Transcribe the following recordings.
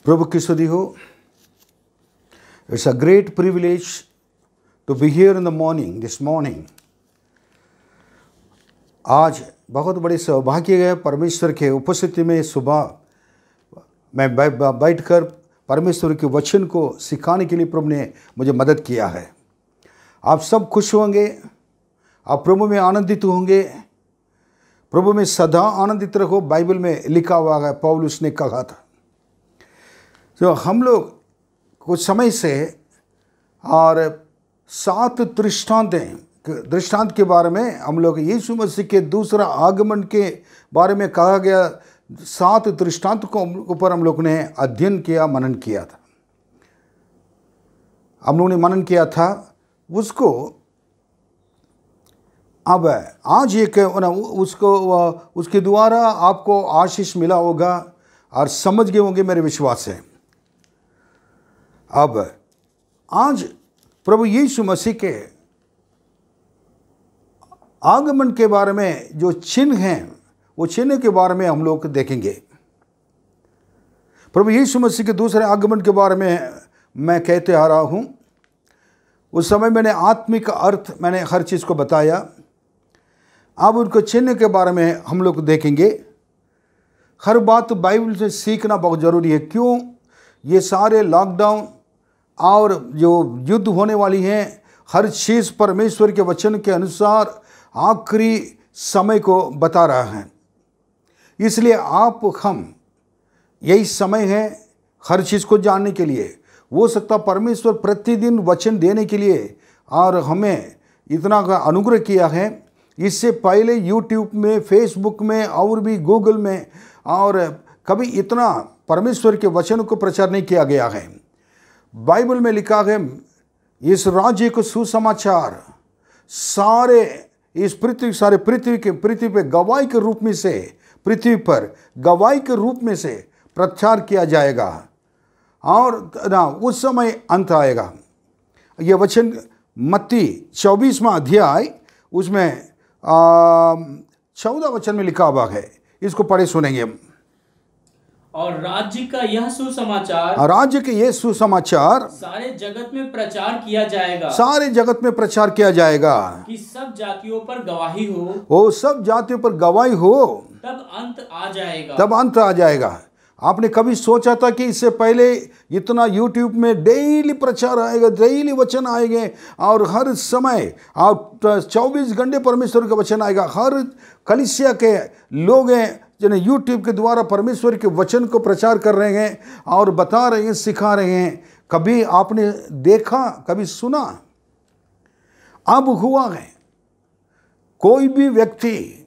प्रभु की स्तुति हो। It's a great privilege to be here in the morning, this morning. आज बहुत बड़े सौभाग्य है परमेश्वर के उपस्थिति में सुबह मैं बैठकर परमेश्वर के वचन को सिखाने के लिए प्रभु ने मुझे मदद किया है। आप सब खुश होंगे, आप प्रभु में आनंदित होंगे। प्रभु में सदा आनंदित रहो, बाइबल में लिखा हुआ है, पौलुस ने कहा था। तो हम लोग कुछ समय से और 7 दृष्टांत के बारे में हम लोग यीशु मसीह के दूसरा आगमन के बारे में कहा गया 7 दृष्टांत को ऊपर हम लोग ने अध्ययन किया, मनन किया था। हम लोगों ने मनन किया था उसको। अब आज एक उसके द्वारा आपको आशीष मिला होगा और समझ गए होंगे, मेरे विश्वास है। अब आज प्रभु यीशु मसीह के आगमन के बारे में जो चिन्ह हैं, वो चिन्ह के बारे में हम लोग देखेंगे। प्रभु यीशु मसीह के दूसरे आगमन के बारे में मैं कहते आ रहा हूँ। उस समय मैंने आत्मिक अर्थ मैंने हर चीज़ को बताया। अब उनको चिन्ह के बारे में हम लोग देखेंगे। हर बात बाइबल से सीखना बहुत ज़रूरी है। क्यों? ये सारे लॉकडाउन और जो युद्ध होने वाली हैं, हर चीज़ परमेश्वर के वचन के अनुसार आखिरी समय को बता रहा है। इसलिए हम यही समय है हर चीज़ को जानने के लिए। हो सकता परमेश्वर प्रतिदिन वचन देने के लिए और हमें इतना का अनुग्रह किया है। इससे पहले यूट्यूब में, फेसबुक में और भी गूगल में और कभी इतना परमेश्वर के वचन को प्रचार नहीं किया गया है। बाइबल में लिखा है इस राज्य को सुसमाचार सारे इस पृथ्वी पे गवाही के रूप में से, पृथ्वी पर गवाही के रूप में से प्रचार किया जाएगा और ना उस समय अंत आएगा। यह वचन मत्ती 24वां अध्याय उसमें 14 वचन में लिखा हुआ है। इसको पढ़े सुनेंगे। और राज्य का यह सुसमाचार, राज्य के ये सुसमाचार सारे जगत में प्रचार किया जाएगा, सारे जगत में प्रचार किया जाएगा कि सब जातियों पर गवाही हो। वो सब जातियों पर गवाही हो, तब अंत आ जाएगा। तब अंत आ जाएगा। आपने कभी सोचा था कि इससे पहले इतना यूट्यूब में डेली प्रचार आएगा, डेली वचन आएंगे और हर समय आप 24 घंटे परमेश्वर का वचन आएगा। हर कलीसिया के लोग हैं जिन्हें यूट्यूब के द्वारा परमेश्वर के वचन को प्रचार कर रहे हैं और बता रहे हैं, सिखा रहे हैं। कभी आपने देखा, कभी सुना? अब हुआ है कोई भी व्यक्ति,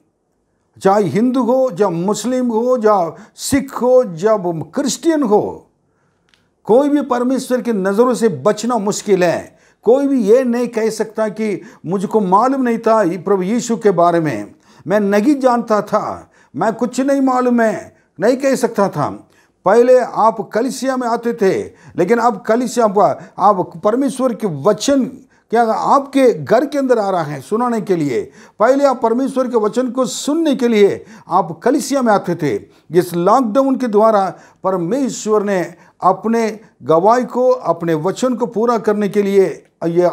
चाहे हिंदू हो, चाहे मुस्लिम हो, चाहे सिख हो, चाहे क्रिश्चियन हो, कोई भी परमेश्वर की नज़रों से बचना मुश्किल है। कोई भी ये नहीं कह सकता कि मुझको मालूम नहीं था प्रभु यीशु के बारे में, मैं नहीं जानता था, मैं कुछ नहीं मालूम है, नहीं कह सकता था। पहले आप कलीसिया में आते थे, लेकिन अब कलीसिया आप परमेश्वर के वचन क्या आपके घर के अंदर आ रहा है सुनाने के लिए। पहले आप परमेश्वर के वचन को सुनने के लिए आप कलीसिया में आते थे। इस लॉकडाउन के द्वारा परमेश्वर ने अपने गवाही को, अपने वचन को पूरा करने के लिए यह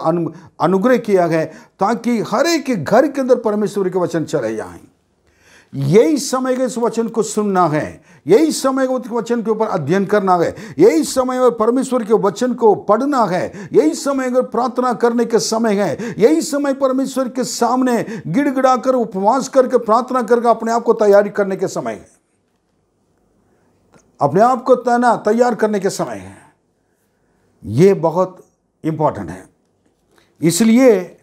अनुग्रह किया है ताकि हर एक के घर के अंदर परमेश्वर के वचन चले जाएं। यही समय का इस वचन को सुनना है, यही समय उस वचन के ऊपर अध्ययन करना है, यही समय परमेश्वर के वचन को पढ़ना है, यही समय अगर प्रार्थना करने के समय है, यही समय परमेश्वर के सामने गिड़गिड़ा कर उपवास करके प्रार्थना करके अपने आप को तैयारी करने के समय है, अपने आप को तैयार करने के समय है। ये बहुत इंपॉर्टेंट है। इसलिए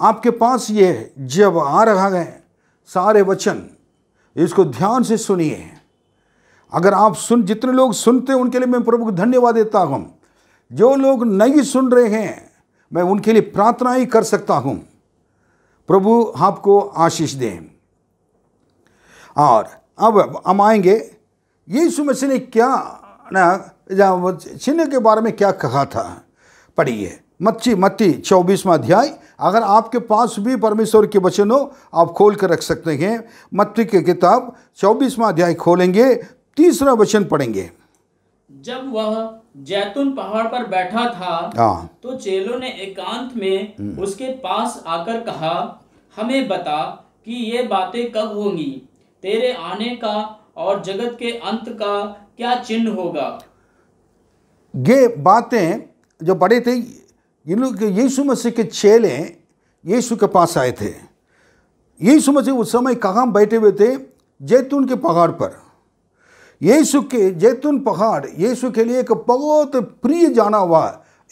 आपके पास ये जब आ रहा है सारे वचन, इसको ध्यान से सुनिए। अगर आप जितने लोग सुनते हैं उनके लिए मैं प्रभु को धन्यवाद देता हूँ। जो लोग नहीं सुन रहे हैं मैं उनके लिए प्रार्थना ही कर सकता हूँ। प्रभु आपको आशीष दें। और अब हम आएंगे यीशु मसीह ने क्या चिन्ह के बारे में क्या कहा था। पढ़िए मत्ती 24वां अध्याय। अगर आपके पास भी परमेश्वर के वचन हो आप खोल कर रख सकते हैं। मत्ती की किताब 24वां अध्याय खोलेंगे, 3रा वचन पढ़ेंगे। जब वह जैतून पहाड़ पर बैठा था हाँ, तो चेलों ने एकांत में उसके पास आकर कहा, हमें बता कि ये बातें कब होंगी, तेरे आने का और जगत के अंत का क्या चिन्ह होगा। ये बातें जो बड़े थे, इन लोग यीशु मसीह के चेले यीशु के पास आए थे। यीशु मसीह उस समय कहाँ बैठे हुए थे? जैतून के पहाड़ पर। यीशु के जैतून पहाड़ यीशु के लिए एक बहुत प्रिय जाना हुआ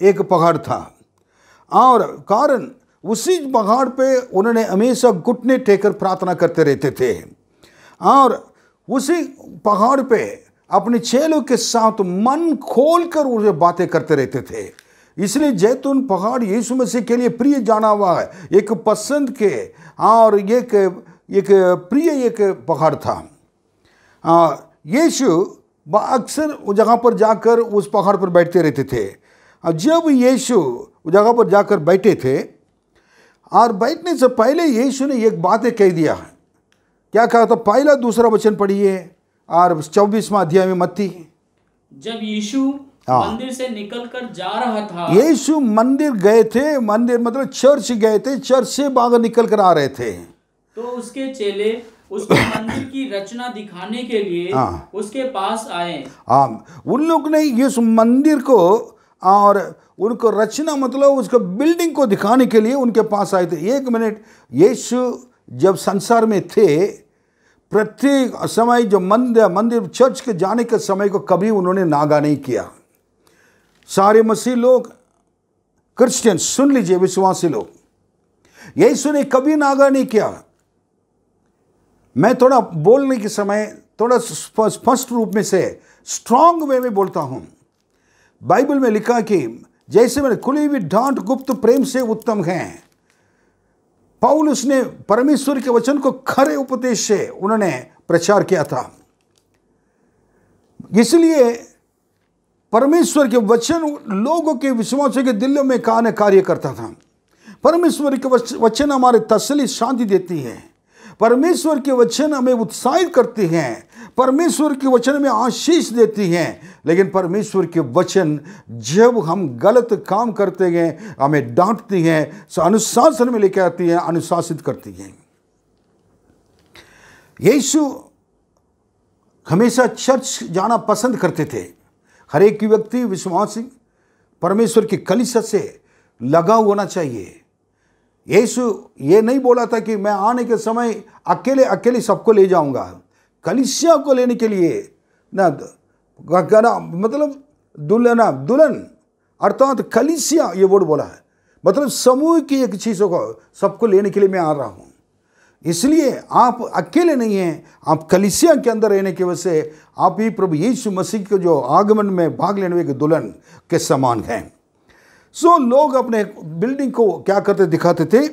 एक पहाड़ था, और कारण उसी पहाड़ पे उन्होंने हमेशा घुटने टेकर प्रार्थना करते रहते थे, और उसी पहाड़ पे अपने चेलों के साथ मन खोलकर उसे बातें करते रहते थे। इसलिए जैतून पहाड़ यीशु मसीह के लिए प्रिय जाना हुआ है, एक पसंद के और एक प्रिय एक पहाड़ था। यीशु अक्सर उस जगह पर जाकर उस पहाड़ पर बैठते रहते थे। जब यीशु उस जगह पर जाकर बैठे थे, और बैठने से पहले यीशु ने एक बात कह दिया। क्या कहा था? पहला दूसरा वचन पढ़िए, और 24वां अध्याय में मत्ती। जब यीशु मंदिर से निकलकर जा रहा था, यीशु मंदिर गए थे, मंदिर मतलब चर्च गए थे, चर्च से बाहर निकल कर आ रहे थे, तो उसके चेले उसको मंदिर की रचना दिखाने के लिए उसके पास आए। उन लोग ने इस मंदिर को और उनको रचना मतलब उसका बिल्डिंग को दिखाने के लिए उनके पास आए थे। एक मिनट, यीशु जब संसार में थे, प्रत्येक समय जो मंदिर चर्च के जाने के समय को कभी उन्होंने नागा नहीं किया। सारे मसीह लोग, क्रिश्चियन सुन लीजिए, विश्वासी लोग, यीशु ने कभी नागा नहीं किया। मैं थोड़ा बोलने के समय थोड़ा स्पष्ट रूप में से स्ट्रांग वे में बोलता हूं। बाइबल में लिखा कि जैसे मैंने खुली हुई डांट गुप्त प्रेम से उत्तम है। पौलुस ने परमेश्वर के वचन को खरे उपदेश से उन्होंने प्रचार किया था। इसलिए परमेश्वर के वचन लोगों के विश्वासियों के दिलों में कार्य करता था। परमेश्वर के वचन हमारे तसल्ली शांति देती है। परमेश्वर के वचन हमें उत्साहित करती हैं। परमेश्वर के वचन में आशीष देती हैं। लेकिन परमेश्वर के वचन जब हम गलत काम करते हैं, हमें डांटती हैं, अनुशासन में लेकर आती हैं, अनुशासित करती हैं। यीशु हमेशा चर्च जाना पसंद करते थे। हर एक व्यक्ति विश्वासी परमेश्वर की कलीसिया से लगा होना चाहिए। यीशु ये नहीं बोला था कि मैं आने के समय अकेले अकेले सबको ले जाऊंगा। कलीसिया को लेने के लिए ना मतलब दुल्हन अर्थात कलीसिया ये वर्ड बोला है, मतलब समूह की एक चीज़ों को सबको लेने के लिए मैं आ रहा हूँ। इसलिए आप अकेले नहीं हैं, आप कलीसिया के अंदर रहने की वजह से आप ही प्रभु यीशु मसीह के जो आगमन में भाग लेने वाले दुल्हन के समान हैं। लोग अपने बिल्डिंग को क्या करते दिखाते थे,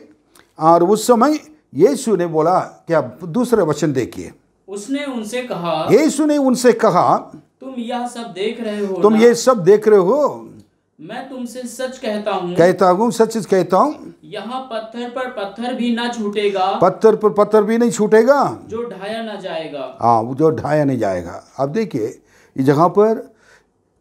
और उस समय यीशु ने बोला, क्या दूसरे वचन देखिए, उसने उनसे कहा, यीशु ने उनसे कहा, तुम यह सब देख रहे हो, तुम ये सब देख रहे हो, मैं तुमसे सच कहता हूँ, सच कहता हूँ, यहाँ पत्थर पर पत्थर भी ना छूटेगा, पत्थर पर पत्थर भी नहीं छूटेगा, जो ढाया ना जाएगा। हाँ, जो ढाया नहीं जाएगा। अब देखिए इस जगह पर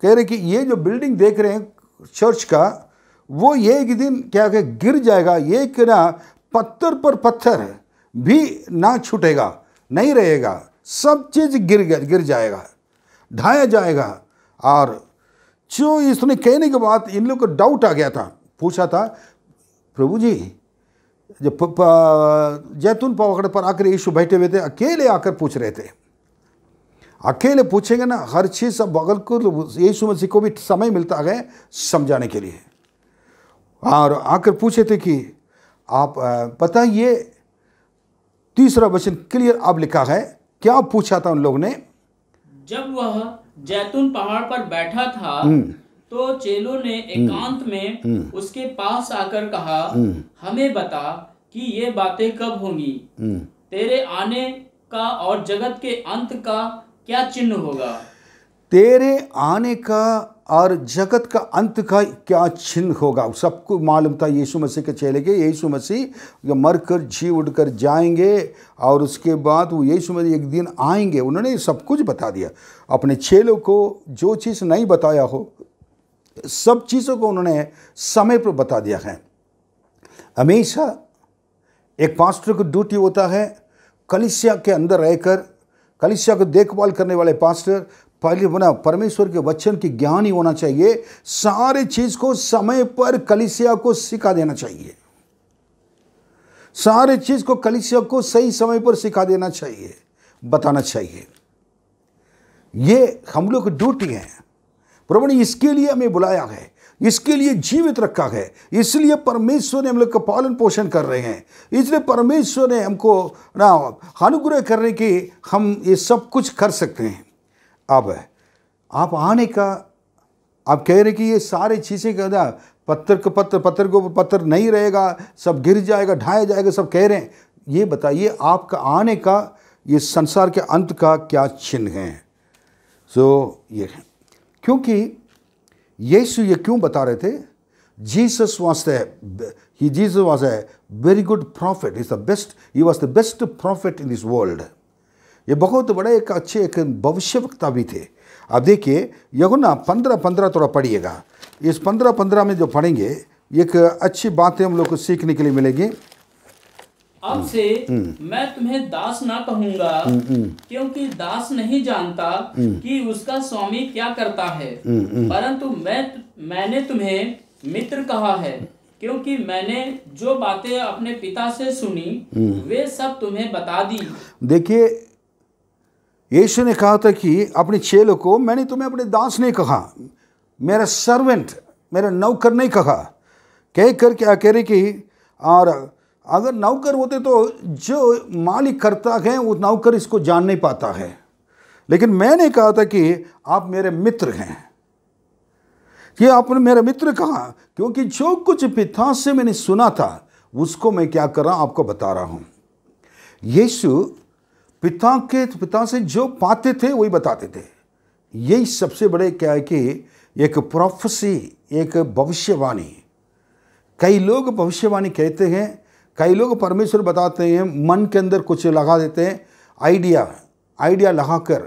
कह रहे कि ये जो बिल्डिंग देख रहे हैं चर्च का, वो एक दिन क्या गिर जाएगा। ये ना पत्थर पर पत्थर भी ना छूटेगा, नहीं रहेगा, सब चीज़ गिर जाएगा, ढाया जाएगा। और जो इसने कहने के बाद इन लोग को डाउट आ गया था, पूछा था, प्रभु जी जब जैतून पहाड़ पर आकर यीशु बैठे हुए थे, अकेले आकर पूछ रहे थे। अकेले पूछेंगे ना हर चीज़, अब बगल को यीशु मसीह को भी समय मिलता है समझाने के लिए, और आकर पूछे थे कि आप पता ये तीसरा वचन क्लियर अब लिखा है, क्या पूछा था उन लोगों ने? जब वह जैतून पहाड़ पर बैठा था तो चेलों ने एकांत में उसके पास आकर कहा, हमें बता कि ये बातें कब होंगी, तेरे आने का और जगत के अंत का क्या चिन्ह होगा। तेरे आने का और जगत का अंत का क्या चिन्ह होगा। सबको मालूम था यीशु मसीह के चेले के, यीशु मसीह मरकर जी उठकर जाएंगे और उसके बाद वो यीशु मसीह एक दिन आएंगे। उन्होंने सब कुछ बता दिया अपने चेलों को, जो चीज़ नहीं बताया हो सब चीज़ों को उन्होंने समय पर बता दिया है। हमेशा एक पास्टर को ड्यूटी होता है कलीसिया के अंदर रहकर, कलीसिया को देखभाल करने वाले पास्टर पहले बना परमेश्वर के वचन की ज्ञानी होना चाहिए। सारे चीज को समय पर कलीसिया को सिखा देना चाहिए, सारे चीज को कलीसिया को सही समय पर सिखा देना चाहिए, बताना चाहिए। ये हम लोग की ड्यूटी है। प्रभु ने इसके लिए हमें बुलाया है, इसके लिए जीवित रखा है, इसलिए परमेश्वर ने हम लोग का पालन पोषण कर रहे हैं, इसलिए परमेश्वर ने हमको ना अनुग्रह करने की हम ये सब कुछ कर सकते हैं। अब आप आने का आप कह रहे कि ये सारी चीज़ें कहना पत्थर को पत्थर नहीं रहेगा, सब गिर जाएगा, ढाया जाएगा, सब कह रहे हैं। ये बताइए आपका आने का, ये संसार के अंत का क्या चिन्ह है। ये है क्योंकि यीशु ये क्यों बता रहे थे। Jesus was a very good profit, he was the best profit in this world. ये बहुत बड़े एक अच्छे एक भविष्यवक्ता भी थे। अब देखिए यूहन्ना 15:15 थोड़ा पढ़िएगा। इस 15:15 में जो पढ़ेंगे एक अच्छी बातें हम लोग को सीखने के लिए मिलेगी। अब से मैं तुम्हें दास ना कहूंगा, क्योंकि दास नहीं जानता कि उसका स्वामी क्या करता है, परंतु मैंने तुम्हें मित्र कहा है, क्योंकि मैंने जो बातें अपने पिता से सुनी वे सब तुम्हें बता दी। देखिए यीशु ने कहा था कि अपने चेलों को, मैंने तुम्हें अपने दास नहीं कहा, मेरा सर्वेंट, मेरा नौकर नहीं कहा। कह कर क्या कह रहे कि और अगर नौकर होते तो जो मालिक करता है वो नौकर इसको जान नहीं पाता है, लेकिन मैंने कहा था कि आप मेरे मित्र हैं। कि आपने मेरे मित्र कहा क्योंकि जो कुछ पिता से मैंने सुना था उसको मैं क्या कर रहा हूं आपको बता रहा हूं। यीशु पिता से जो पाते थे वही बताते थे। यही सबसे बड़े क्या है कि एक प्रोफेसी, एक भविष्यवाणी। कई लोग भविष्यवाणी कहते हैं, कई लोग परमेश्वर बताते हैं, मन के अंदर कुछ लगा देते हैं, आइडिया लगाकर,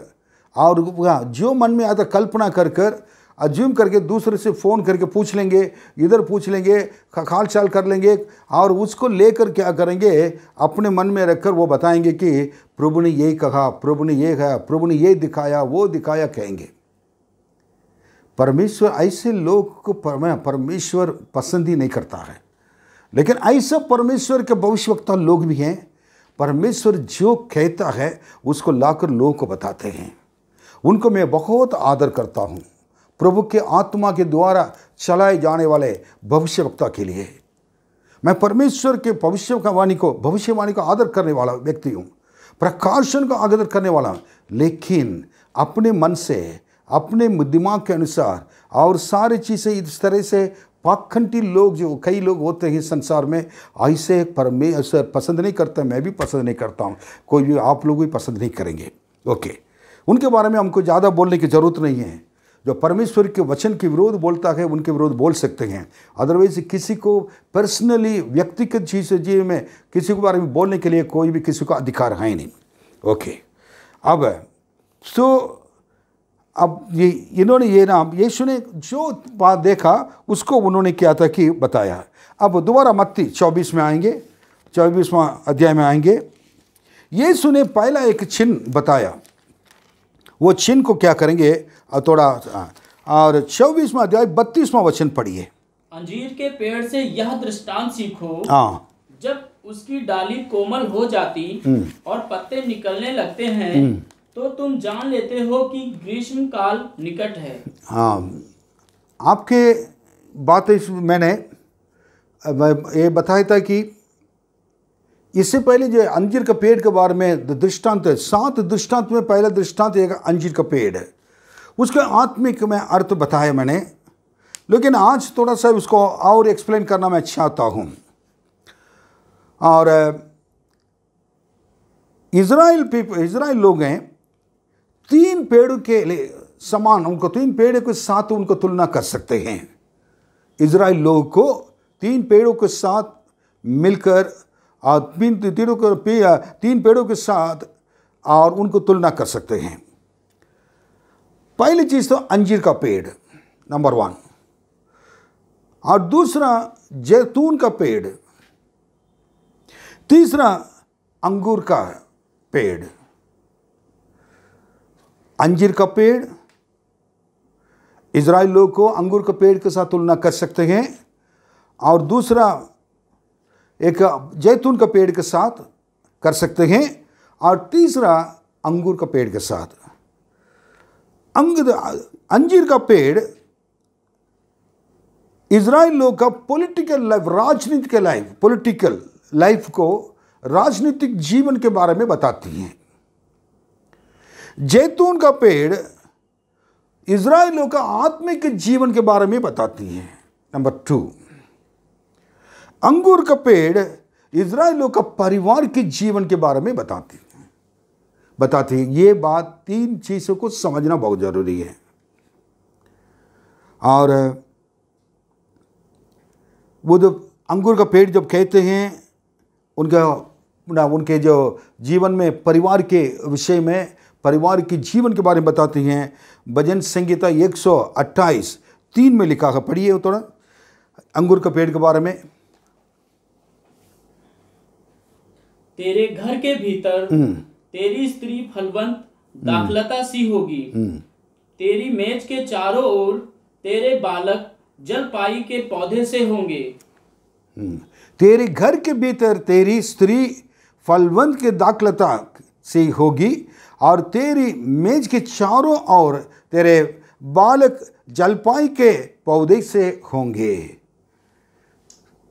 और जो मन में आता कल्पना कर कर अज्यूम करके दूसरे से फ़ोन करके पूछ लेंगे, इधर पूछ लेंगे, हाल चाल कर लेंगे, और उसको लेकर क्या करेंगे अपने मन में रखकर वो बताएंगे कि प्रभु ने यही कहा, प्रभु ने ये कहा, प्रभु ने ये दिखाया, वो दिखाया कहेंगे। परमेश्वर ऐसे लोग को परमेश्वर पसंद ही नहीं करता है। लेकिन ऐसा परमेश्वर के भविष्यवक्ता लोग भी हैं, परमेश्वर जो कहता है उसको लाकर लोगों को बताते हैं। उनको मैं बहुत आदर करता हूँ, प्रभु के आत्मा के द्वारा चलाए जाने वाले भविष्यवक्ता के लिए। मैं परमेश्वर के भविष्यवाणी को आदर करने वाला व्यक्ति हूँ, प्रकाशन का आदर करने वाला, लेकिन अपने मन से, अपने दिमाग के अनुसार और सारी चीज़ें इस तरह से पाखंडी लोग, जो कई लोग होते हैं संसार में, ऐसे परमेश्वर पसंद नहीं करता, मैं भी पसंद नहीं करता हूँ, कोई भी आप लोग भी पसंद नहीं करेंगे। ओके, उनके बारे में हमको ज़्यादा बोलने की ज़रूरत नहीं है। जो परमेश्वर के वचन के विरोध बोलता है उनके विरोध बोल सकते हैं, अदरवाइज किसी को पर्सनली व्यक्तिगत चीज़ में किसी के बारे में बोलने के लिए कोई भी किसी को अधिकार है नहीं। ओके, अब ये इन्होंने ये नाम यीशु ने जो बात देखा उसको उन्होंने क्या था कि बताया। अब दोबारा मत्ती 24 में आएंगे, 24वां अध्याय में आएंगे। यीशु ने पहला एक चिन्ह बताया, वो चिन्ह को क्या करेंगे थोड़ा, और 24वां अध्याय 32वां वचन पढ़िए। अंजीर के पेड़ से यह दृष्टांत सीखो, जब उसकी डाली कोमल हो जाती और पत्ते निकलने लगते हैं तो तुम जान लेते हो कि ग्रीष्म काल निकट है। हाँ, आपके बात मैंने ये बताया था कि इससे पहले जो अंजीर का पेड़ के बारे में दृष्टांत है, 7 दृष्टांत में पहला दृष्टांत एक अंजीर का पेड़ है, उसका आत्मिक में अर्थ बताया मैंने, लेकिन आज थोड़ा सा उसको और एक्सप्लेन करना मैं चाहता हूँ। और इज़राइल लोग हैं, 3 पेड़ों के लिए समान, उनको 3 पेड़ों के साथ उनको तुलना कर सकते हैं। इजराइल लोगों को 3 पेड़ों के साथ मिलकर और 3 पेड़ों के साथ और उनको तुलना कर सकते हैं। पहली चीज तो अंजीर का पेड़ नंबर 1, और दूसरा जैतून का पेड़, तीसरा अंगूर का पेड़। अंजीर का पेड़ इजराइल लोग को अंगूर के पेड़ के साथ तुलना कर सकते हैं, और दूसरा एक जैतून का पेड़ के साथ कर सकते हैं, और तीसरा अंगूर का पेड़ के साथ। अंजीर का पेड़ इजराइल लोग का पॉलिटिकल लाइफ, राजनीतिक लाइफ, पॉलिटिकल लाइफ को, राजनीतिक जीवन के बारे में बताती हैं। जैतून का पेड़ इजराइलियों का आत्मिक जीवन के बारे में बताती है। नंबर 2, अंगूर का पेड़ इजराइलियों का परिवार के जीवन के बारे में बताती है। ये बात 3 चीजों को समझना बहुत जरूरी है। और वो जो अंगूर का पेड़ जब कहते हैं, उनके जो जीवन में परिवार के विषय में, परिवार के जीवन के बारे में बताती हैं। भजन संहिता 128:3 में लिखा है, पढ़िए थोड़ा अंगूर का पेड़ के बारे में। तेरे घर के भीतर तेरी स्त्री फलवंत दाखलता सी होगी, तेरी मेज के चारों ओर तेरे बालक जलपाई के पौधे से होंगे। तेरे घर के भीतर तेरी स्त्री फलवंत के दाखलता से होगी, और तेरी मेज के चारों ओर तेरे बालक जलपाई के पौधे से होंगे।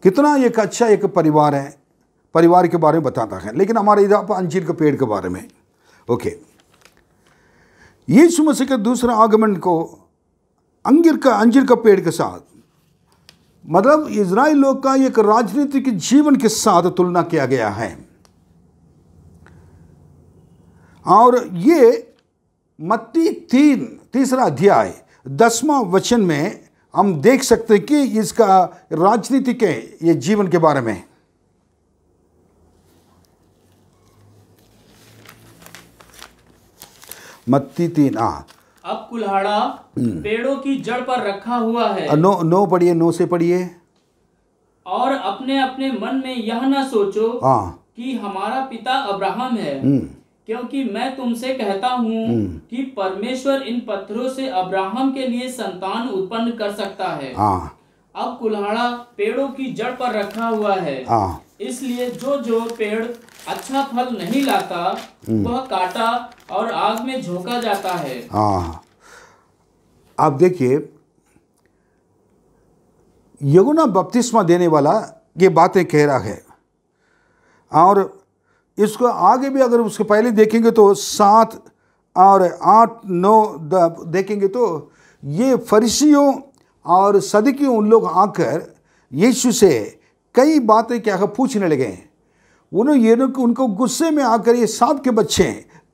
कितना एक अच्छा एक परिवार है, परिवार के बारे में बताता है। लेकिन हमारे इधर अंजीर के पेड़ के बारे में, ओके, यीशु मसीह के दूसरा आगमन को अंजीर का पेड़ के साथ, मतलब इजराइल लोग का एक राजनीतिक जीवन के साथ तुलना किया गया है। और ये मत्ती 3 अध्याय 10वां वचन में हम देख सकते हैं कि इसका राजनीतिक ये जीवन के बारे में। मत्ती 3 अब कुल्हाड़ा पेड़ों की जड़ पर रखा हुआ है। नो पढ़िए, नो से पढ़िए। और अपने अपने मन में यह न सोचो कि हमारा पिता अब्राहम है, क्योंकि मैं तुमसे कहता हूँ कि परमेश्वर इन पत्थरों से अब्राहम के लिए संतान उत्पन्न कर सकता है। अब कुल्हाड़ा पेड़ों की जड़ पर रखा हुआ है, इसलिए जो पेड़ अच्छा फल नहीं लाता वह काटा और आग में झोंका जाता है। आप देखिए, यूहन्ना बपतिस्मा देने वाला ये बातें कह रहा है, और इसको आगे भी अगर उसके पहले देखेंगे तो 7 और 8, 9 देखेंगे तो ये फरीसियों और सदुकियों उन लोग आकर यीशु से कई बातें क्या पूछने लगे। उनको गुस्से में आकर, ये सांप के बच्चे,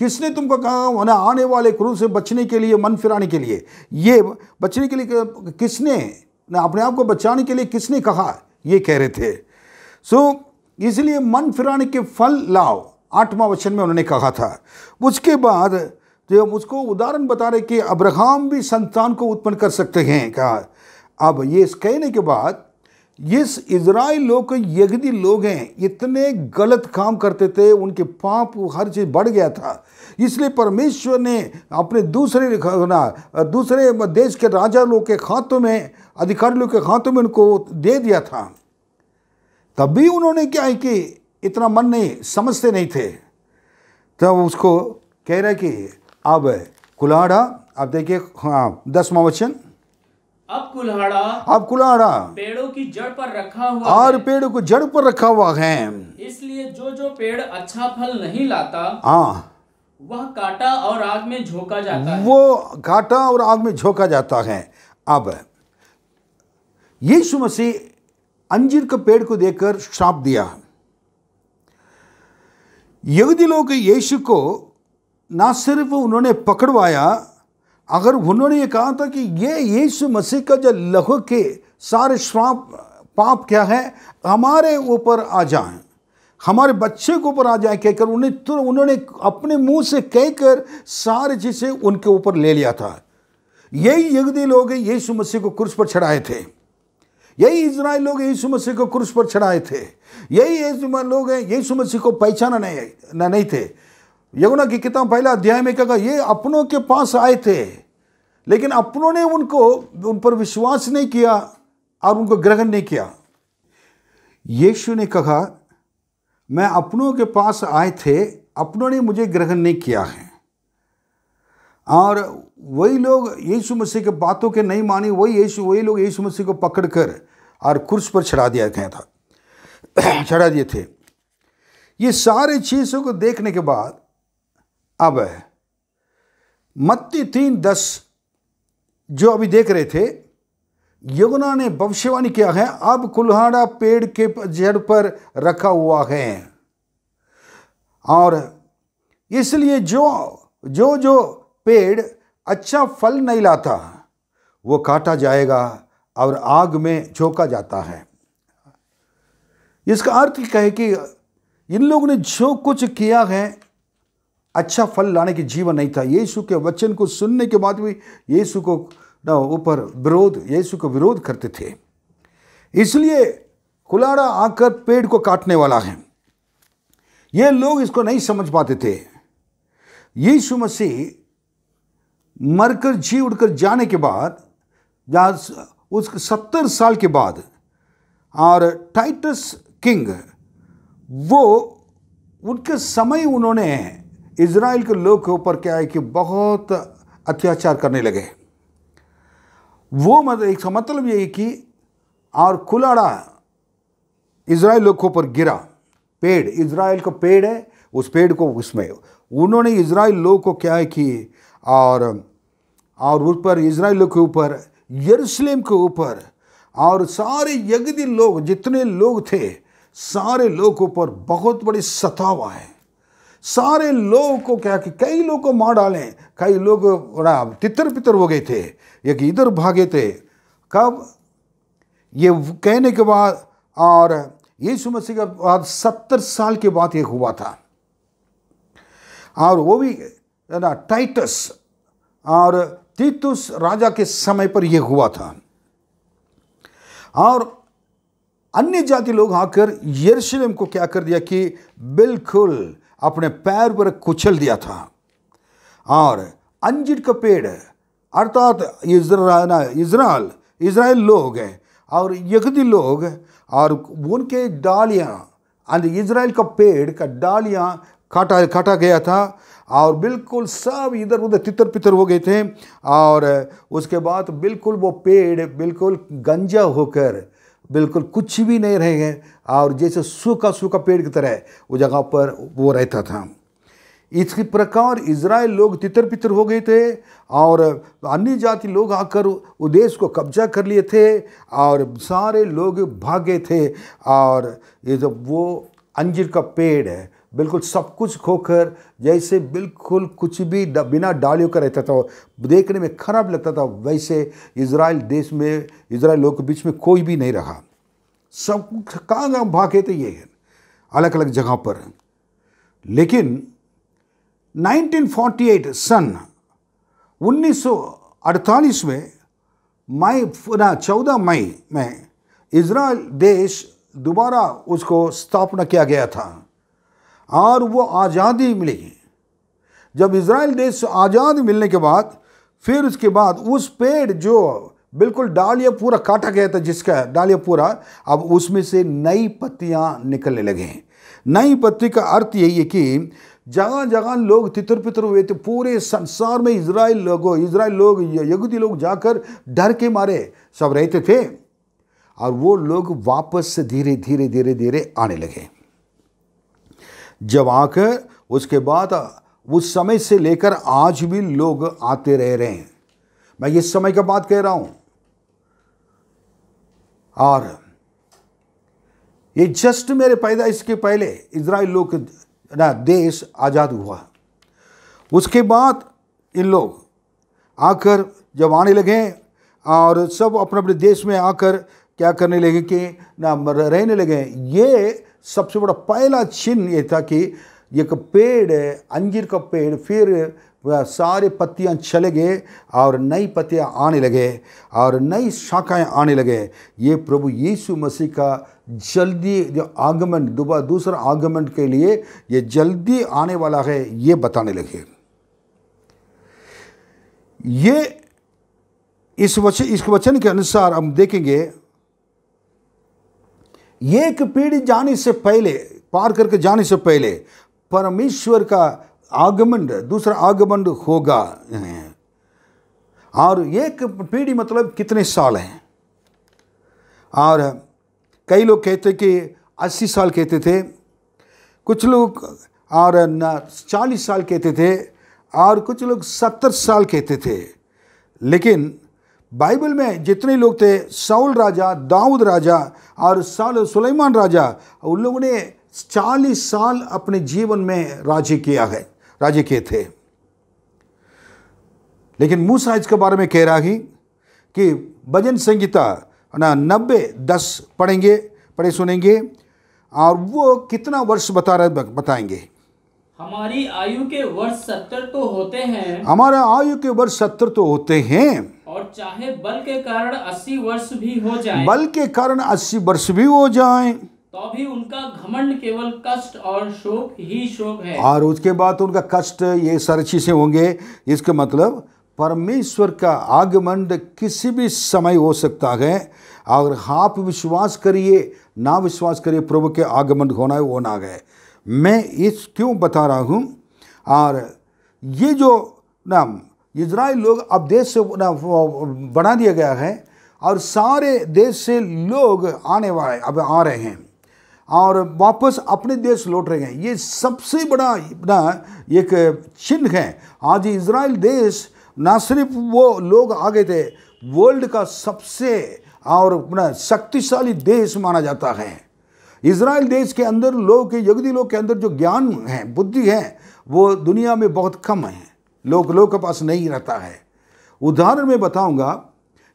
किसने तुमको कहा आने वाले क्रूर से बचने के लिए, मन फिराने के लिए, ये बचने के लिए किसने, अपने आप को बचाने के लिए किसने कहा, ये कह रहे थे। इसलिए मन फिराने के फल लाओ, 8वां वचन में उन्होंने कहा था। उसके बाद जो उसको उदाहरण बता रहे कि अब्राहम भी संतान को उत्पन्न कर सकते हैं, कहा। अब ये कहने के बाद इस इजराइल लोग, यहूदी लोग हैं, इतने गलत काम करते थे, उनके पाप हर चीज़ बढ़ गया था। इसलिए परमेश्वर ने अपने दूसरे देश के राजा लोग के हाथों में, अधिकारी लोग के हाथों में उनको दे दिया था। तब भी उन्होंने क्या है कि इतना मन नहीं, समझते नहीं थे। तब उसको कह रहा है कि अब कुल्हाड़ा, आप देखिए 10वां वचन, अब कुल्हाड़ा पेड़ों की जड़ पर रखा हुआ और है, पेड़ों को जड़ पर रखा हुआ है, इसलिए जो पेड़ अच्छा फल नहीं लाता वह काटा और आग में झोंका जाता है। वो काटा और आग में झोंका जाता है। अब यीशु मसीह अंजीर के पेड़ को देखकर श्राप दिया। यहूदी लोग यीशु को ना सिर्फ उन्होंने पकड़वाया अगर उन्होंने ये कहा था कि ये यीशु मसीह का जो लहू के सारे श्राप पाप क्या है हमारे ऊपर आ जाएं, हमारे बच्चे के ऊपर आ जाए कहकर उन्होंने अपने मुंह से कहकर सारी चीज़ें उनके ऊपर ले लिया था। यही यहूदी लोग यीशु मसीह को क्रूस पर चढ़ाए थे, यही इजराइल लोग यीशु मसीह को क्रूस पर चढ़ाए थे, यही लोग यीशु मसीह को पहचाना नहीं थे। यूहन्ना की किताब पहला अध्याय में कहा ये अपनों के पास आए थे लेकिन अपनों ने उन पर विश्वास नहीं किया और उनको ग्रहण नहीं किया। यीशु ने कहा मैं अपनों के पास आए थे, अपनों ने मुझे ग्रहण नहीं किया है। और वही लोग यीशु मसीह के बातों के नहीं मानी, वही लोग यीशु मसीह को पकड़कर और क्रूस पर चढ़ा दिया थे। ये सारे चीज़ों को देखने के बाद अब मत्ती 3:10 जो अभी देख रहे थे, यूहन्ना ने भविष्यवाणी किया है अब कुल्हाड़ा पेड़ के जड़ पर रखा हुआ है और इसलिए जो पेड़ अच्छा फल नहीं लाता वो काटा जाएगा और आग में झोंका जाता है। इसका अर्थ क्या है कि इन लोगों ने जो कुछ किया है अच्छा फल लाने की जीवन नहीं था। यीशु के वचन को सुनने के बाद भी यीशु को यीशु को विरोध करते थे। इसलिए कुल्हाड़ा आकर पेड़ को काटने वाला है। ये लोग इसको नहीं समझ पाते थे। यीशु मसीह मरकर जी उठकर जाने के बाद उस 70 साल के बाद और टाइटस किंग वो उनके समय उन्होंने इज़राइल के लोग के ऊपर क्या है कि बहुत अत्याचार करने लगे। वो मतलब ये कि और कुल्हाड़ा इज़राइल लोग के ऊपर गिरा। पेड़ इज़राइल का पेड़ है, उस पेड़ को उसमें उन्होंने इज़राइल लोग को क्या है कि और उस पर इज़राइल लोग के ऊपर यरूशलेम के ऊपर और सारे यहूदी लोग जितने लोग थे सारे लोग के ऊपर बहुत बड़ी सतावा है। सारे लोग को क्या कि कई लोग को मार डालें, कई लोग तितर पितर हो गए थे, एक इधर भागे थे। कब ये कहने के बाद और यीशु मसीह के बाद 70 साल के बाद ये हुआ था और वो भी टाइटस और तीतुस राजा के समय पर यह हुआ था। और अन्य जाति लोग आकर यरूशलेम को क्या कर दिया कि बिल्कुल अपने पैर पर कुचल दिया था। और अंजीर का पेड़ अर्थात इज़राइल लोग हैं और यहूदी लोग और उनके डालियाँ इज़राइल का पेड़ का डालियाँ काटा गया था और बिल्कुल सब इधर उधर तितर पितर हो गए थे। और उसके बाद बिल्कुल वो पेड़ बिल्कुल गंजा होकर बिल्कुल कुछ भी नहीं रहेंगे और जैसे सूखा सूखा पेड़ की तरह वो जगह पर वो रहता था। इसी प्रकार इज़राइल लोग तितर पितर हो गए थे और अन्य जाति लोग आकर उस देश को कब्जा कर लिए थे और सारे लोग भागे थे। और ये जब वो अंजीर का पेड़ है बिल्कुल सब कुछ खोकर जैसे बिल्कुल कुछ भी बिना डालियों का रहता था, देखने में खराब लगता था, वैसे इज़राइल देश में इज़राइल लोगों के बीच में कोई भी नहीं रहा। सब कहाँ भागे थे ये अलग अलग जगह पर। लेकिन 1948 सन 1948 में 14 मई में इज़राइल देश दोबारा उसको स्थापना किया गया था और वो आज़ादी मिली। जब इज़राइल देश आज़ाद मिलने के बाद फिर उसके बाद उस पेड़ जो बिल्कुल डालियाँ पूरा काटा गया था, जिसका डालियाँ पूरा, अब उसमें से नई पत्तियाँ निकलने लगे। नई पत्ती का अर्थ यही है कि जगह जगह लोग तितर पितर हुए थे। पूरे संसार में इज़राइल लोग यहूदी लोग जाकर डर के मारे सब रहते थे और वो लोग वापस से धीरे धीरे धीरे धीरे आने लगे। जब आकर उसके बाद उस समय से लेकर आज भी लोग आते रह रहे हैं। मैं इस समय का बात कह रहा हूं। और ये जस्ट मेरे पैदाइश के पहले इज़राइल लोग देश आज़ाद हुआ। उसके बाद इन लोग आकर जब आने लगे और सब अपने अपने देश में आकर क्या करने लगे कि ना रहने लगे, ये सबसे बड़ा पहला चिन्ह ये था कि एक पेड़, अंजीर का पेड़, फिर वह सारे पत्तियां चले गए और नई पत्तियां आने लगे और नई शाखाएं आने लगे। ये प्रभु यीशु मसीह का जल्दी जो आगमन, दूसरा आगमन के लिए ये जल्दी आने वाला है, ये बताने लगे। ये इस वचन के अनुसार हम देखेंगे, एक पीढ़ी जाने से पहले, पार करके जाने से पहले परमेश्वर का आगमन, दूसरा आगमन होगा। और एक पीढ़ी मतलब कितने साल हैं? और कई लोग कहते कि 80 साल कहते थे, कुछ लोग और 40 साल कहते थे, और कुछ लोग 70 साल कहते थे। लेकिन बाइबल में जितने लोग थे, साउल राजा, दाऊद राजा और सुलेमान राजा, उन लोगों ने 40 साल अपने जीवन में राज्य किए थे। लेकिन मूसा इसके बारे में कह रहा है कि भजन संगीता 90:10 पढ़े सुनेंगे, और वो कितना वर्ष बताएंगे। हमारी आयु के वर्ष 70 तो होते हैं, हमारा आयु के वर्ष 70 तो होते हैं, और चाहे बल के कारण 80 वर्ष भी हो जाएं, बल के कारण 80 वर्ष भी हो जाएं, तो भी उनका घमंड केवल कष्ट और शोक ही शोक है। और उसके बाद उनका कष्ट, ये सारी चीजें होंगे। इसका मतलब परमेश्वर का आगमन किसी भी समय हो सकता है। अगर आप विश्वास करिए ना विश्वास करिए, प्रभु के आगमन होना है, वो ना है। मैं इस क्यों बता रहा हूँ, और ये जो ना इजराइल लोग अब देश से ना बना दिया गया है, और सारे देश से लोग आने वाले अब आ रहे हैं और वापस अपने देश लौट रहे हैं। ये सबसे बड़ा ना एक चिन्ह है। आज इजराइल देश ना सिर्फ वो लोग आ गए थे, वर्ल्ड का सबसे और शक्तिशाली देश माना जाता है। इजराइल देश के अंदर यहूदी लोग के अंदर जो ज्ञान है, बुद्धि है, वो दुनिया में बहुत कम है, लोग के पास नहीं रहता है। उदाहरण में बताऊंगा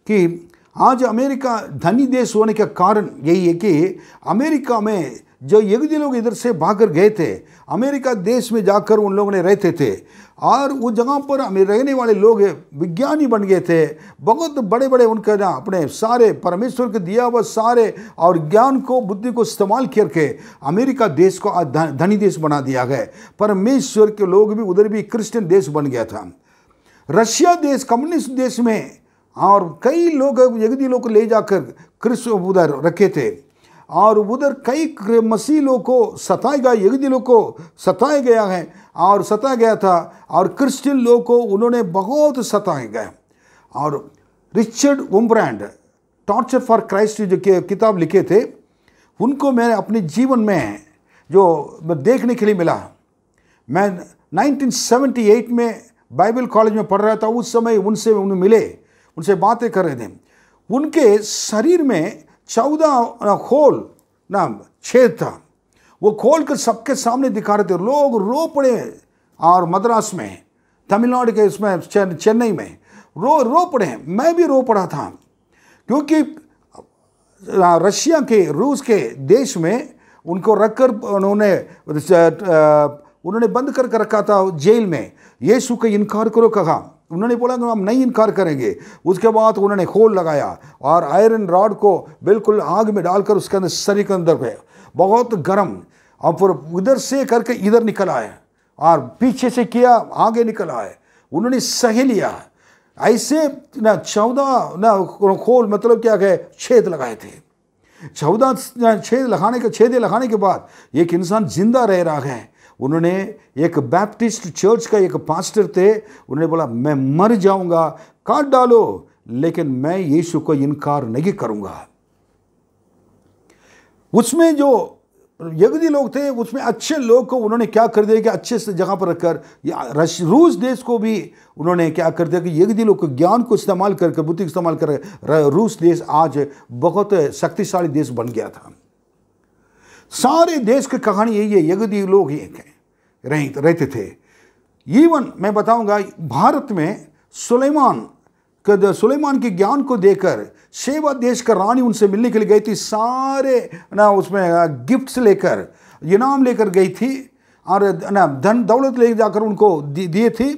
कि आज अमेरिका धनी देश होने का कारण यही है कि अमेरिका में जो यहूदी लोग इधर से भागकर गए थे, अमेरिका देश में जाकर उन लोगों ने रहते थे, और उस जगह पर रहने वाले लोग विज्ञानी बन गए थे। बहुत बड़े बड़े उनके ना अपने सारे परमेश्वर के दिया हुआ सारे और ज्ञान को, बुद्धि को इस्तेमाल करके अमेरिका देश को धनी देश बना दिया गया। परमेश्वर के लोग भी उधर भी क्रिश्चियन देश बन गया था। रशिया देश कम्युनिस्ट देश में, और कई लोग यहूदी लोग को ले जाकर क्रिश्चियन उधर रखे थे, और उधर कई मसीह लोग को सताया गया, यहूदी लोग को सताया गया है और सताया गया था, और क्रिश्चियन लोग को उन्होंने बहुत सताया गया। और रिचर्ड वुम्ब्रांड टॉर्चर फॉर क्राइस्ट जो किताब लिखे थे, उनको मैंने अपने जीवन में जो देखने के लिए मिला। मैं 1978 में बाइबल कॉलेज में पढ़ रहा था। उस समय उनसे मिले, उनसे बातें कर रहे थे। उनके शरीर में 14 खोल ना छेद था। वो खोल कर सबके सामने दिखा रहे थे। लोग रो पड़े, और मद्रास में, तमिलनाडु के इसमें चेन्नई में रो पड़े। मैं भी रो पड़ा था, क्योंकि रशिया के, रूस के देश में उनको रखकर उन्होंने बंद करके रखा था जेल में। यीशु का इनकार करो कहा, उन्होंने बोला कि हम नहीं इनकार करेंगे। उसके बाद उन्होंने खोल लगाया और आयरन रॉड को बिल्कुल आग में डालकर उसके अंदर शरीर के अंदर पे बहुत गर्म, और फिर उधर से करके इधर निकल आए, और पीछे से किया आगे निकल आए। उन्होंने सह लिया। ऐसे ना 14 ना खोल मतलब क्या है, छेद लगाए थे। 14 छेद लगाने के बाद एक इंसान जिंदा रह रहा है। उन्होंने एक बैप्टिस्ट चर्च का एक पास्टर थे, उन्होंने बोला मैं मर जाऊंगा, काट डालो, लेकिन मैं यीशु को इनकार नहीं करूंगा। उसमें जो यहूदी लोग थे, उसमें अच्छे लोग को उन्होंने क्या कर दिया कि अच्छे से जगह पर रखकर रूस देश को भी उन्होंने क्या कर दिया कि यहूदी लोग को ज्ञान को इस्तेमाल करके, बुद्धि इस्तेमाल कर रूस देश आज बहुत शक्तिशाली देश बन गया था। सारे देश की कहानी यही है, यहूदी लोग ही रहते थे। इवन मैं बताऊंगा, भारत में सुलेमान के ज्ञान को देकर शेबा देश का रानी उनसे मिलने के लिए गई थी। सारे ना उसमें गिफ्ट्स लेकर, इनाम लेकर गई थी और ना धन दौलत ले जाकर उनको दिए थे।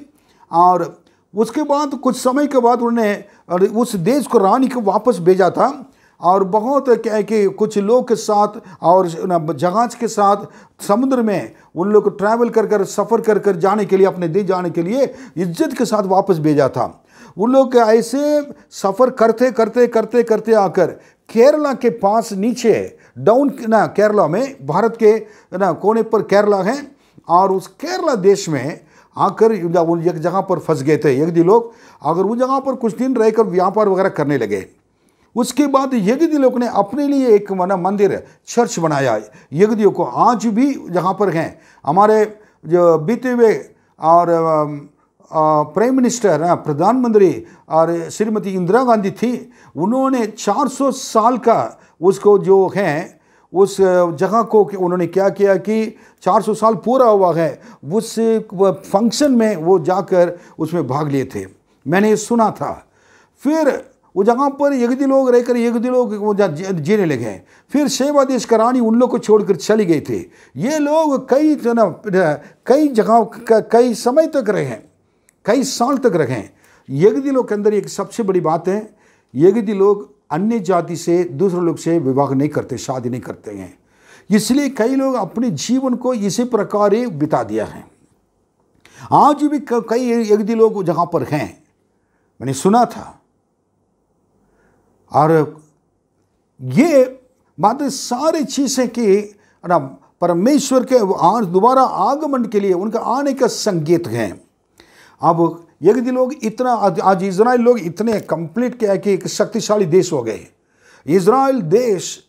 और उसके बाद कुछ समय के बाद उन्होंने उस देश को रानी को वापस भेजा था। और बहुत क्या है कि कुछ लोग के साथ और जहाज के साथ समुद्र में उन लोग को ट्रैवल कर सफ़र कर जाने के लिए, अपने देश जाने के लिए इज्जत के साथ वापस भेजा था। उन लोग ऐसे सफ़र करते आकर केरला के पास नीचे डाउन ना केरला में, भारत के ना कोने पर केरला है, और उस केरला देश में आकर उन एक जगह पर फंस गए थे यहूदी लोग। अगर उस जगह पर कुछ दिन रहकर व्यापार वगैरह करने लगे। उसके बाद यहूदी लोग ने अपने लिए एक मंदिर, चर्च बनाया। यहूदियों को आज भी जहाँ पर हैं, हमारे जो बीते हुए और प्राइम मिनिस्टर, प्रधानमंत्री और श्रीमती इंदिरा गांधी थी, उन्होंने 400 साल का उसको जो है उस जगह को उन्होंने क्या किया कि 400 साल पूरा हुआ है, उस फंक्शन में वो जाकर उसमें भाग लिए थे। मैंने ये सुना था। फिर वो जगह पर यहूदी लोग रहकर यहूदी लोग वो जीने लगे। फिर शेबा देश का रानी उन लोग को छोड़कर चली गई थी। ये लोग कई जगह कई समय तक रहे, कई साल तक रहे। यहूदी लोग के अंदर एक सबसे बड़ी बात है, यहूदी लोग अन्य जाति से, दूसरे लोग से विवाह नहीं करते, शादी नहीं करते हैं। इसलिए कई लोग अपने जीवन को इसी प्रकार ही बिता दिया है। आज भी कई यहूदी लोग जहाँ पर हैं, मैंने सुना था। और ये बातें सारी चीज़ें कि परमेश्वर के दोबारा आगमन के लिए उनका आने का संकेत हैं। अब यहूदी लोग इतना, आज इजराइल लोग इतने कंप्लीट क्या है कि एक शक्तिशाली देश हो गए। इजराइल देश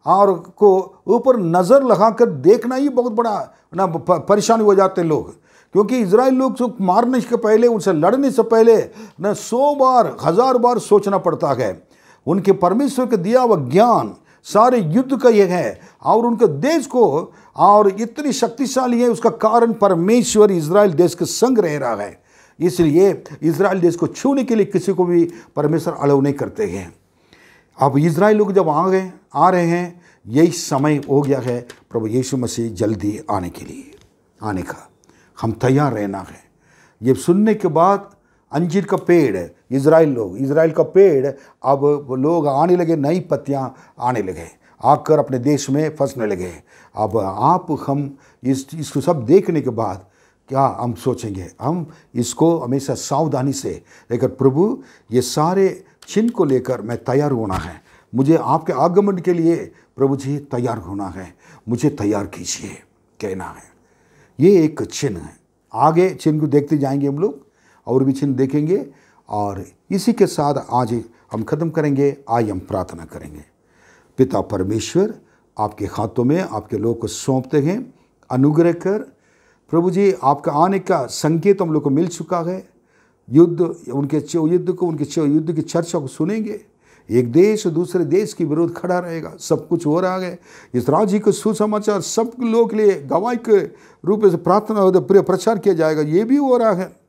और को ऊपर नज़र लगाकर देखना ही बहुत बड़ा ना परेशानी हो जाते हैं लोग, क्योंकि इजराइल लोग को मारने के पहले, उनसे लड़ने से पहले न 100 बार 1000 बार सोचना पड़ता है। उनके परमेश्वर का दिया हुआ ज्ञान सारे युद्ध का यह है, और उनके देश को और इतनी शक्तिशाली है, उसका कारण परमेश्वर इजराइल देश के संग रह रहा है। इसलिए इजराइल देश को छूने के लिए किसी को भी परमेश्वर अलाउ नहीं करते हैं। अब इजराइल लोग जब आ रहे हैं, यही समय हो गया है प्रभु यीशु मसीह जल्दी आने के लिए, आने का हम तैयार रहना है। ये सुनने के बाद अंजीर का पेड़, इजराइल का पेड़, अब लोग आने लगे, नई पत्तियाँ आने लगे, आकर अपने देश में फंसने लगे। अब हम इसको सब देखने के बाद क्या हम सोचेंगे, हम इसको हमेशा सावधानी से लेकर, प्रभु ये सारे चिन्ह को लेकर मैं तैयार होना है, मुझे आपके आगमन के लिए प्रभु जी तैयार होना है, मुझे तैयार कीजिए कहना है। ये एक चिन्ह है। आगे चिन्ह को देखते जाएंगे हम लोग, और भी चिन्ह देखेंगे। और इसी के साथ आज हम ख़त्म करेंगे। आइए हम प्रार्थना करेंगे। पिता परमेश्वर, आपके हाथों में आपके लोग को सौंपते हैं। अनुग्रह कर प्रभु जी, आपका आने का संकेत हम लोग को मिल चुका है। उनके युद्ध की चर्चा को सुनेंगे। एक देश दूसरे देश के विरोध खड़ा रहेगा। सब कुछ हो रहा है। इस राज्य को सुसमाचार सब लोग के लिए गवाही के रूप में प्रार्थना प्रचार किया जाएगा। ये भी हो रहा है।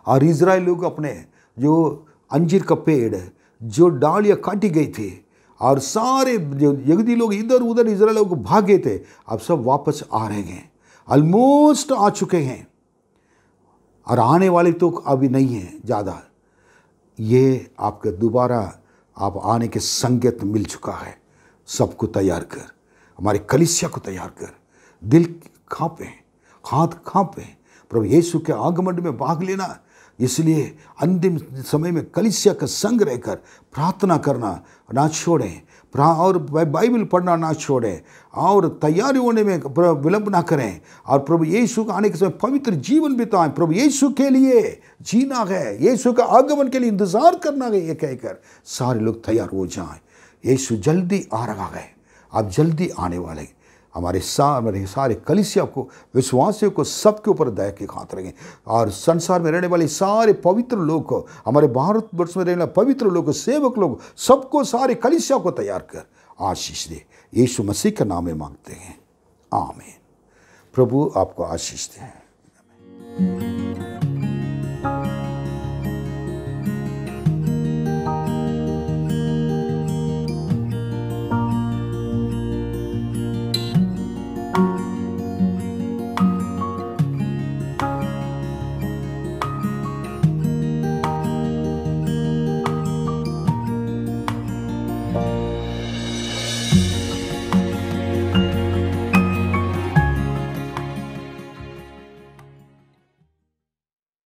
और इजराइल लोग अपने जो अंजीर का पेड़, जो डालियाँ काटी गई थी, और सारे जो यहूदी लोग इधर उधर इजराइल लोग भागे थे, अब सब वापस आ रहे हैं। ऑलमोस्ट आ चुके हैं, और आने वाले तो अभी नहीं है ज़्यादा। ये आपका दोबारा आप आने के संकेत मिल चुका है। सबको तैयार कर, हमारे कलीसिया को तैयार कर। दिल कांपे, हाथ कांपे, प्रभु यीशु के आगमन में भाग लेना। इसलिए अंतिम समय में कलीसिया का संग रहकर प्रार्थना करना ना छोड़ें, और बाइबल पढ़ना ना छोड़ें, और तैयारी होने में विलंब ना करें, और प्रभु यीशु का आने के समय पवित्र जीवन बिताएं। प्रभु यीशु के लिए जीना है, यीशु का आगमन के लिए इंतजार करना है, ये कहकर सारे लोग तैयार हो जाएं। यीशु जल्दी आ रहा है, आप जल्दी आने वाले। हमारे सारे कलीसिया को, विश्वासियों को, सबके ऊपर दया के हाथ रखें। और संसार में रहने वाले सारे पवित्र लोग को, हमारे भारतवर्ष में रहने वाले पवित्र लोग, सेवक लोग, सबको, सारे कलीसिया को तैयार कर आशीष दे। यीशु मसीह के नाम में मांगते हैं, आमीन। प्रभु आपको आशीष दे।